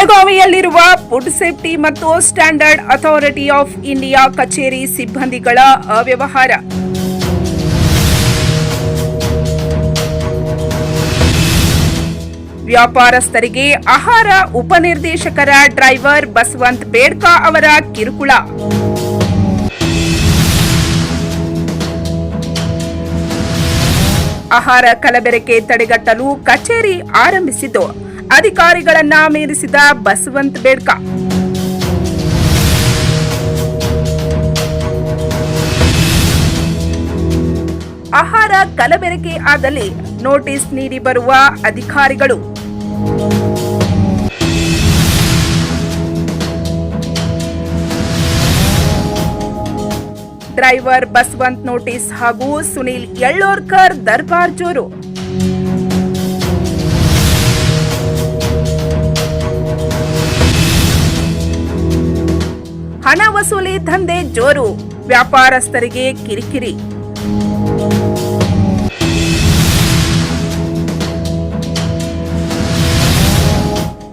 ಬೆಳಗಾವಿಯಲ್ಲಿರುವ food safety ಮತ್ತು standard authority of India ಕಚೇರಿ ಸಿಬ್ಬಂದಿಗಳ ಅವ್ಯವಹಾರ. ವ್ಯಾಪಾರಸ್ಥರಿಗೆ ಆಹಾರ ಉಪನಿರ್ದೇಶಕರ ಡ್ರೈವರ್ ಬಸವಂತ್ ಬೇಡ್ಕಾ ಅವರ ಕಿರುಕುಳ. ಆಹಾರ ಕಲಬೆರಕೆ ತಡೆಗಟ್ಟಲು ಕಚೇರಿ ಆರಂಭಿಸಿದ್ದು ಅಧಿಕಾರಿಗಳನ್ನ ಮೀರಿಸಿದ ಬಸವಂತ್ ಬೇಡ್ಕಾ. ಆಹಾರ ಕಲಬೆರಕೆ ಆದಲ್ಲಿ ನೋಟಿಸ್ ನೀಡಿ ಬರುವ ಅಧಿಕಾರಿಗಳು. ಡ್ರೈವರ್ ಬಸವಂತ್ ನೋಟಿಸ್ ಹಾಗೂ ಸುನಿಲ್ ಯಳ್ಳೋರ್ಕರ್ ದರ್ಬಾರ್ ಜೋರು. ಹಣ ವಸೂಲಿ ದಂಧೆ ಜೋರು, ವ್ಯಾಪಾರಸ್ಥರಿಗೆ ಕಿರಿಕಿರಿ.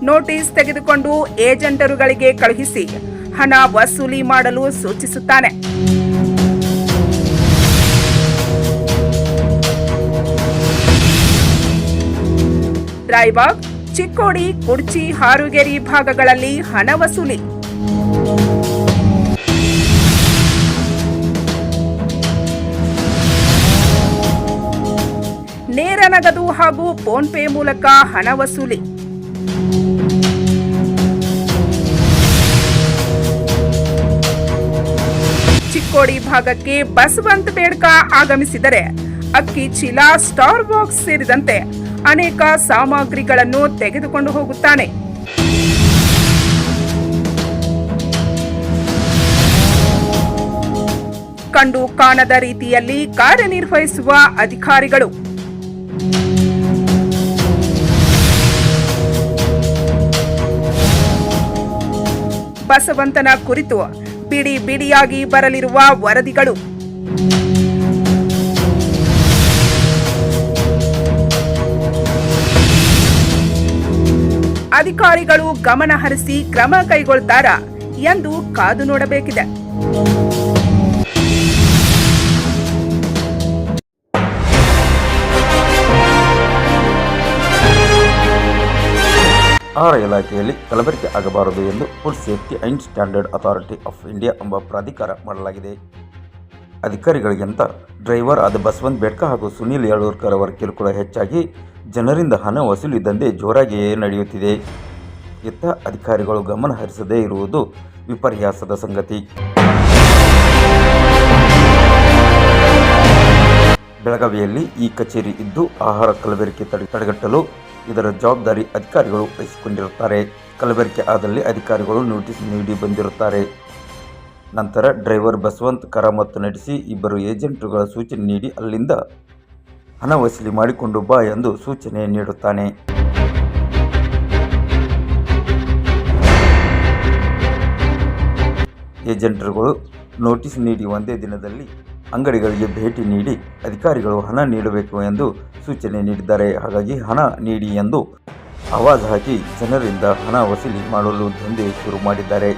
ನೋಟಿಸ್ ತೆಗೆದುಕೊಂಡು ಏಜೆಂಟರುಗಳಿಗೆ ಕಳುಹಿಸಿ ಹಣ ವಸೂಲಿ ಮಾಡಲು ಸೂಚಿಸುತ್ತಾನೆ. ರಾಯಬಾಗ್, ಚಿಕ್ಕೋಡಿ, ಕುಡ್ಚಿ, ಹಾರುಗೇರಿ ಭಾಗಗಳಲ್ಲಿ ಹಣ ವಸೂಲಿ. ನೇರ ನಗದು ಹಾಗೂ ಫೋನ್ ಪೇ ಮೂಲಕ ಹಣ ವಸೂಲಿ. ಚಿಕ್ಕೋಡಿ ಭಾಗಕ್ಕೆ ಬಸವಂತ್ ಬೇಡ್ಕಾ ಆಗಮಿಸಿದರೆ ಅಕ್ಕಿ ಚೀಲ, ಸ್ಟಾರ್ ಬಾಕ್ಸ್ ಸೇರಿದಂತೆ ಅನೇಕ ಸಾಮಗ್ರಿಗಳನ್ನು ತೆಗೆದುಕೊಂಡು ಹೋಗುತ್ತಾನೆ. ಕಂಡು ಕಾಣದ ರೀತಿಯಲ್ಲಿ ಕಾರ್ಯನಿರ್ವಹಿಸುವ ಅಧಿಕಾರಿಗಳು. ಬಸವಂತನ ಕುರಿತು ಬಿಡಿ ಬಿಡಿಯಾಗಿ ಬರಲಿರುವ ವರದಿಗಳು. ಅಧಿಕಾರಿಗಳು ಗಮನ ಹರಿಸಿ ಕ್ರಮ ಕೈಗೊಳ್ತಾರಾ ಎಂದು ಕಾದು ನೋಡಬೇಕಿದೆ. ಆಹಾರ ಇಲಾಖೆಯಲ್ಲಿ ಕಲಬೆರಕೆ ಆಗಬಾರದು ಎಂದು food safety and standard authority of India ಎಂಬ ಪ್ರಾಧಿಕಾರ ಮಾಡಲಾಗಿದೆ. ಅಧಿಕಾರಿಗಳಿಗಿಂತ ಡ್ರೈವರ್ ಆದ ಬಸವಂತ್ ಬೇಡ್ಕಾ ಹಾಗೂ ಸುನಿಲ್ ಯಳ್ಳೋರ್ಕರ್ ಅವರ ಕಿರುಕುಳ ಹೆಚ್ಚಾಗಿ ಜನರಿಂದ ಹಣ ವಸೂಲಿ ದಂಧೆ ಜೋರಾಗಿಯೇ ನಡೆಯುತ್ತಿದೆ. ಇತ್ತ ಅಧಿಕಾರಿಗಳು ಗಮನ ಹರಿಸದೇ ಇರುವುದು ವಿಪರ್ಯಾಸದ ಸಂಗತಿ. ಬೆಳಗಾವಿಯಲ್ಲಿ ಈ ಕಚೇರಿ ಇದ್ದು ಆಹಾರ ಕಲಬೆರಕೆ ತಡೆಗಟ್ಟಲು ಇದರ ಜವಾಬ್ದಾರಿ ಅಧಿಕಾರಿಗಳು ವಹಿಸಿಕೊಂಡಿರುತ್ತಾರೆ. ಕಲಬೆರಕೆ ಆದಲ್ಲಿ ಅಧಿಕಾರಿಗಳು ನೋಟಿಸ್ ನೀಡಿ ಬಂದಿರುತ್ತಾರೆ. ನಂತರ ಡ್ರೈವರ್ ಬಸವಂತ್ ಕರಾಮತ್ತು ನಡೆಸಿ ಇಬ್ಬರು ಏಜೆಂಟರುಗಳ ಸೂಚನೆ ನೀಡಿ ಅಲ್ಲಿಂದ ಹಣ ವಸೂಲಿ ಮಾಡಿಕೊಂಡು ಬಾ ಎಂದು ಸೂಚನೆ ನೀಡುತ್ತಾನೆ. ಏಜೆಂಟರುಗಳು ನೋಟಿಸ್ ನೀಡಿ ಒಂದೇ ದಿನದಲ್ಲಿ ಅಂಗಡಿಗಳಿಗೆ ಭೇಟಿ ನೀಡಿ ಅಧಿಕಾರಿಗಳು ಹಣ ನೀಡಬೇಕು ಎಂದು ಸೂಚನೆ ನೀಡಿದ್ದಾರೆ. ಹಾಗಾಗಿ ಹಣ ನೀಡಿ ಎಂದು ಆವಾಜ್ ಹಾಕಿ ಜನರಿಂದ ಹಣ ವಸೂಲಿ ಮಾಡಲು ದಂಧೆ ಶುರು ಮಾಡಿದ್ದಾರೆ.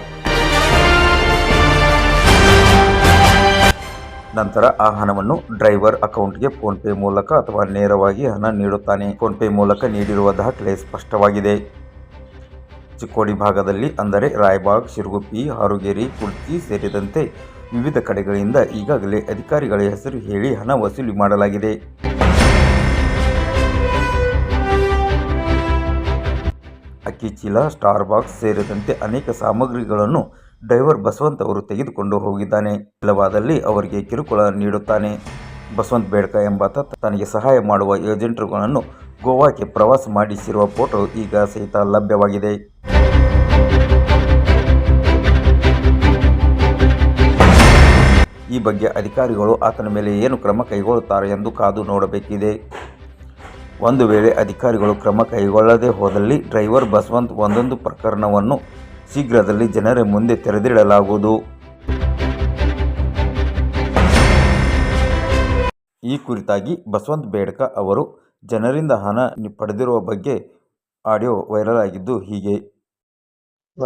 ನಂತರ ಆ ಹಣವನ್ನು ಡ್ರೈವರ್ ಅಕೌಂಟ್ಗೆ ಫೋನ್ ಪೇ ಮೂಲಕ ಅಥವಾ ನೇರವಾಗಿ ಹಣ ನೀಡುತ್ತಾನೆ. ಫೋನ್ ಪೇ ಮೂಲಕ ನೀಡಿರುವ ದಾಖಲೆ ಸ್ಪಷ್ಟವಾಗಿದೆ. ಚಿಕ್ಕೋಡಿ ಭಾಗದಲ್ಲಿ ಅಂದರೆ ರಾಯಬಾಗ್, ಶಿರಗುಪ್ಪಿ, ಹಾರುಗೇರಿ, ಕುಡ್ಚಿ ಸೇರಿದಂತೆ ವಿವಿಧ ಕಡೆಗಳಿಂದ ಈಗಾಗಲೇ ಅಧಿಕಾರಿಗಳ ಹೆಸರು ಹೇಳಿ ಹಣ ವಸೂಲಿ ಮಾಡಲಾಗಿದೆ. ಅಕ್ಕಿ ಚೀಲ, ಸ್ಟಾರ್ ಬಾಕ್ಸ್ ಸೇರಿದಂತೆ ಅನೇಕ ಸಾಮಗ್ರಿಗಳನ್ನು ಡ್ರೈವರ್ ಬಸವಂತ್ ಅವರು ತೆಗೆದುಕೊಂಡು ಹೋಗಿದ್ದಾನೆ. ಇಲ್ಲವಾದಲ್ಲಿ ಅವರಿಗೆ ಕಿರುಕುಳ ನೀಡುತ್ತಾನೆ. ಬಸವಂತ್ ಬೇಡ್ಕಾ ಎಂಬಾತ ತನಗೆ ಸಹಾಯ ಮಾಡುವ ಏಜೆಂಟರುಗಳನ್ನು ಗೋವಾಕ್ಕೆ ಪ್ರವಾಸ ಮಾಡಿಸಿರುವ ಫೋಟೋ ಈಗ ಸಹಿತ ಲಭ್ಯವಾಗಿದೆ. ಈ ಬಗ್ಗೆ ಅಧಿಕಾರಿಗಳು ಆತನ ಮೇಲೆ ಏನು ಕ್ರಮ ಕೈಗೊಳ್ಳುತ್ತಾರೆ ಎಂದು ಕಾದು ನೋಡಬೇಕಿದೆ. ಒಂದು ವೇಳೆ ಅಧಿಕಾರಿಗಳು ಕ್ರಮ ಕೈಗೊಳ್ಳದೆ ಹೋದಲ್ಲಿ ಡ್ರೈವರ್ ಬಸವಂತ್ ಒಂದೊಂದು ಪ್ರಕರಣವನ್ನು ಶೀಘ್ರದಲ್ಲಿ ಜನರ ಮುಂದೆ ತೆರೆದಿಡಲಾಗುವುದು. ಈ ಕುರಿತಾಗಿ ಬಸವಂತ್ ಬೇಡ್ಕಾ ಅವರು ಜನರಿಂದ ಹಣ ಪಡೆದಿರುವ ಬಗ್ಗೆ ಆಡಿಯೋ ವೈರಲ್ ಆಗಿದ್ದು ಹೀಗೆ.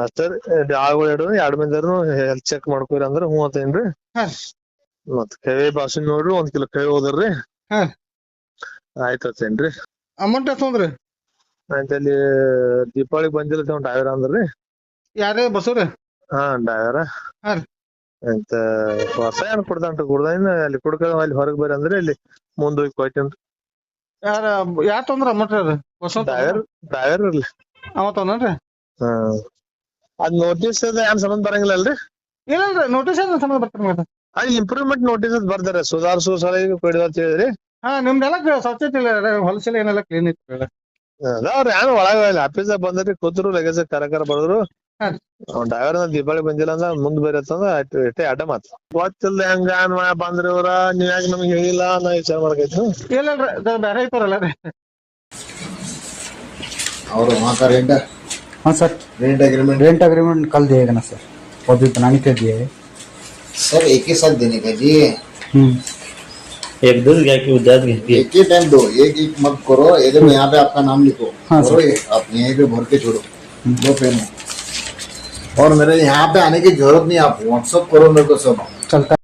ಅಷ್ಟೇ ರೀ ಆಳುಗಳು ಎರಡ್ ಮಂದಿರು ಹೆಲ್ತ್ ಚೆಕ್ ಮಾಡ್ಕೊರಿ ಅಂದ್ರ ಹ್ಞೂ ಅಂತೇನ್ರಿ. ಹಾ. ಮತ್ ಕೈ ಬಾಸುನ್ ನೋಡ್ರಿ 1 ಕಿಲೋ ಕೈ ಹೋದ್ರಿ. ಹಾ. ಆಯ್ತ್ ಅಂತೇನ್ರಿ. ಅಮೌಂಟ್ ಎಷ್ಟ್ ತೊಂದ್ರಿ? ಆಯ್ತ್ ಅಲ್ಲಿ ದೀಪಾವಳಿ ಬಂದಿಲ್ಲ ಡ್ರೈವರ್ ಅಂದ್ರಿ. ಯಾರೇ ಬಸವ್ರಿ? ಹಾ ಡ್ರೈವರ. ಹಾ ರೀ. ಅಂತ ಹೊಸ ಏನ್ ಕೊಡ್ತಾನ್ರಿ ಕುಡ್ದಾನ ಅಲ್ಲಿ ಕುಡ್ಕ ಅಲ್ಲಿ ಹೊರಗ್ ಬರ್ರಿ ಅಂದ್ರೆ ಇಲ್ಲಿ ಮುಂದ್ ಹೋಗಿ ಕೊಯ್ತೇನ್ರಿ. ಯಾರ್ ತೊಂದ್ರ ಅಮೌಂಟ್ ಅದು? ಡ್ರೈವರ್ ಇರ್ಲಿ. ಅವ ತೊಂದನ್ರಿ? ಹಾ ಅದ್ ನೋಟಿಸ್ ಏನ್ ಸಂಬಂಧ ಬರಂಗಿಲ್ಲ ಅಲ್ರಿ? ಇಲ್ಲಲ್ರಿ ನೋಟಿಸ್ ಏನ್ ಸಂಬಂಧ ಬರ್ತಾರ? ಅದ್ ಇಂಪ್ರೂವ್ಮೆಂಟ್ ನೋಟಿಸ್ ಬರ್ದಾರ ಸುಧಾರ್ಸು ಸಲಹೆ ಕೊಡಿ ಅಂತ ಹೇಳಿದ್ರಿ. ಹಾ ನಿಮ್ದೆಲ್ಲ ಸ್ವಚ್ಛತೆ ಇಲ್ಲ ಹೊಲಸೆಲ್ಲ ಏನೆಲ್ಲ ಕ್ಲೀನ್ ಇತ್ತು. ಅದಾವ್ರಿ ಏನ್ ಒಳಗ ಆಫೀಸ್ ಬಂದ್ರಿ ಕೂತ್ರು ಲಗೇಜ್ ಕರಕರ ಬಡದ್ರು. ಹಾ. ಡ್ರೈವರ್ ದೀಪಾವಳಿ ಬಂದಿಲ್ಲ ಅಂದ್ರ ಮುಂದ್ ಬೇರೆ ಅಂತಂದ್ರ ಇಟ್ಟೆ ಅಡ್ಡ ಮಾತು ಗೊತ್ತಿಲ್ಲ ಹೆಂಗ ಬಂದ್ರಿ ಇವ್ರ ನೀವ್ ಯಾಕೆ ನಮ್ಗೆ ಹೇಳಿಲ್ಲ ನಾ ವಿಚಾರ ಮಾಡಕೈತಿ. ಇಲ್ಲಲ್ರಿ ಬೇರೆ ಐತಾರಲ್ಲ ರೀ. और वहाँ का रेंट? हाँ सर, रेंट एग्रीमेंट कल दिएगा ना सर, वो भी बनाने के दिए है सर। एक ही साथ देने का जी? एक दिन क्या कि एक ही टाइम दो, एक एक मत करो। इधर यहाँ पे आपका नाम लिखो। हाँ करो ये, आप यहीं पे भर के छोड़ो दो पेन। और मेरे यहाँ पे आने की जरूरत नहीं, आप व्हाट्सअप करो मेरे को सब। चलता